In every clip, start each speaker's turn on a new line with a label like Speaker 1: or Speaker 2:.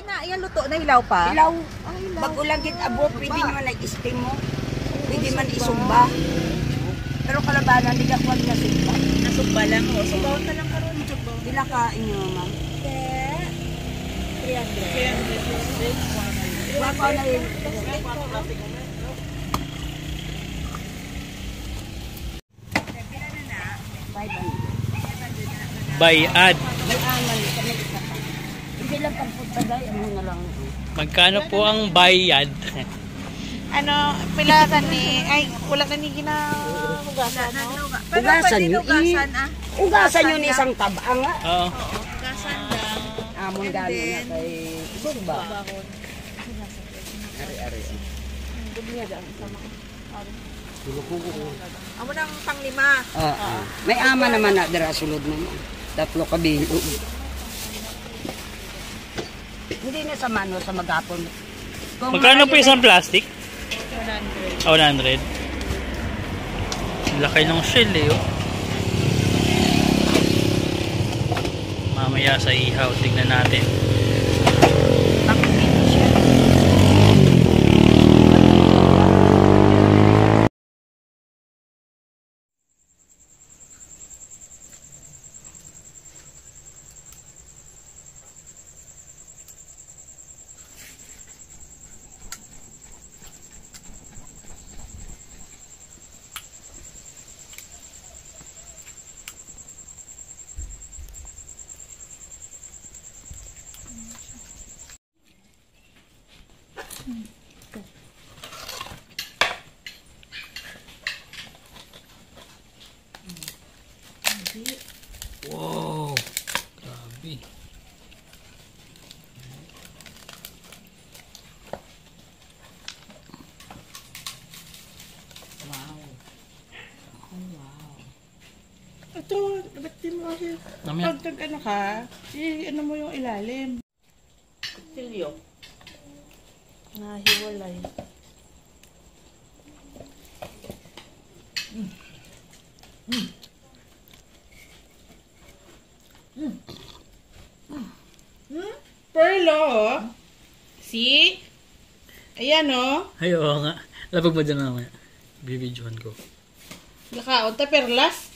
Speaker 1: Ayan, luto na hilaw pa?
Speaker 2: Hilaw. Pag ulagit abo, pwede naman nag-steam mo. Pwede man isumba. Pero kalabanan, di ka wag nasumba.
Speaker 1: Nasumba lang o. Sumbawan ka lang karoon.
Speaker 2: Dila kain nyo, ma'am. 300. Wako na yun.
Speaker 3: Bayad.
Speaker 2: May amal. Hindi lang pagputagay. Ano na lang.
Speaker 3: Magkano po ang bayad?
Speaker 1: Ano, pilasan ni, ay, kulang na ni ginahugasan, no?
Speaker 2: Ugasan nyo.
Speaker 1: Ugasan,
Speaker 2: Ugasan nyo ni isang tabang, nga.
Speaker 3: Oo.
Speaker 1: Ugasan lang.
Speaker 2: Amon gano'n na kay Sumba. Ari-ari.
Speaker 1: Amo nang pang-5.
Speaker 2: May ama naman na dira sulod mo. Tatlo ka bilog. Hindi na sa mano, sa magapon.
Speaker 3: Magkano po isang plastic?
Speaker 1: 100.
Speaker 3: 100. Laki ng shell eh. Oh. Mamaya sa ihaw, tignan natin. Wow, grabe.
Speaker 1: Ito, ba't di mo kasi,
Speaker 3: Mamaya.
Speaker 1: pag ano ka, ano mo yung ilalim. Kutilyo. Nahiwalay. Perlo, oh. See? Ayan, oh.
Speaker 3: Ay, oo nga. Labag mo dyan naman. Bibidyohan ko.
Speaker 1: Nakaon ta perlas.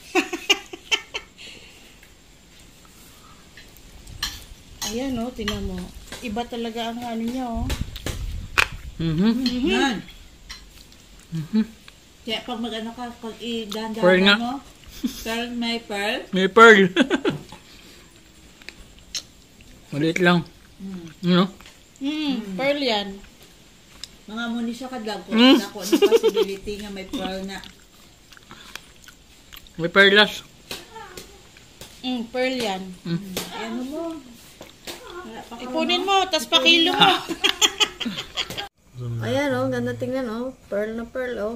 Speaker 1: Ayan, oh. Tingnan mo. Iba talaga ang ano niya, oh.
Speaker 3: Yan.
Speaker 1: Kaya pag mag-ano ka, pag i-dandahan
Speaker 3: Pearl nga.
Speaker 1: mo, pearl, may pearl.
Speaker 3: May pearl. Maliit lang. Ano?
Speaker 1: Pearl yan.
Speaker 4: Mga muni siya kadlag ko. Ako ng possibility nga may pearl na.
Speaker 3: May perlas.
Speaker 1: Pearl yan.
Speaker 4: Ano mo?
Speaker 1: Ipunin mo, tas pakilo mo.
Speaker 4: Ayan oh, ganda tingnan oh. Pearl na pearl oh.